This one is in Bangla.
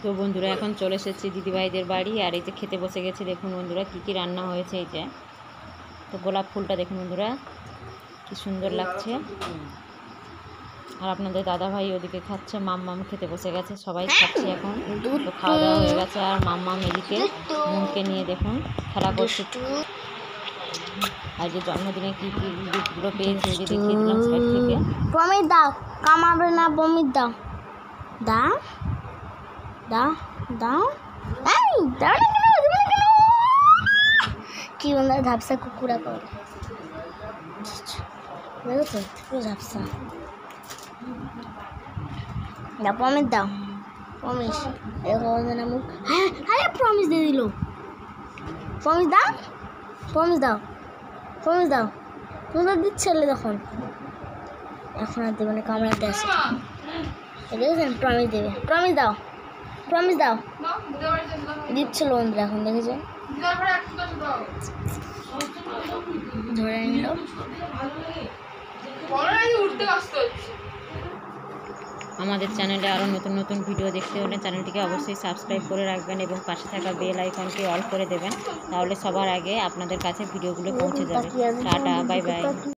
তো বন্ধুরা এখন চলে এসেছি দিদিভাইদের বাড়ি, আর এই যে খেতে বসে গেছি। দেখুন বন্ধুরা কী কী রান্না হয়েছে। এই যে তো গোলাপ ফুলটা দেখুন বন্ধুরা কি সুন্দর লাগছে। আর আপনাদের দাদাভাই ওদিকে খাচ্ছে, মাম্মাম খেতে বসে গেছে, সবাই খাচ্ছে এখন। তো খাওয়া দাওয়া হয়ে গেছে, আর মাম্মাম এদিকে মনকে নিয়ে দেখুন খেলা করছে। আর যে জন্মদিনে কী কী গিফটগুলো পেয়েছে যে দেখিয়ে দিলাম সাইড থেকে। প্রমিত দাও, কামাবে না, প্রমিত দাও, দাও দাও দাও, এই দাও না কেন, দেবে না কেন? কি বন্ধুরা ঝাপসা কুকুরা করে, দেখো তো পুরো ঝাপসা। দাও প্রমিত দাও, প্রমিস এরকম না মুখ। হ্যাঁ হ্যাঁ প্রমিস দিয়ে দিল। প্রমিস দাও, প্রমিস দাও, প্রমিস দাও। তুমি তো দিচ্ছিলে তখন, এখন আর দেবে না, কামড়াতে আসে। দেখেছেন প্রমিস দেবে, প্রমিস দাও, প্রমিস দাও। দিচ্ছিল বন্ধুরা, এখন দেখেছেন ধরে নিল। আমাদের চ্যানেলে আরও নতুন নতুন ভিডিও দেখতে হলে চ্যানেলটিকে অবশ্যই সাবস্ক্রাইব করে রাখবেন এবং পাশে থাকা বেল আইকনটি অল করে দেবেন, তাহলে সবার আগে আপনাদের কাছে ভিডিওগুলো পৌঁছে যাবে। Tata, bye bye.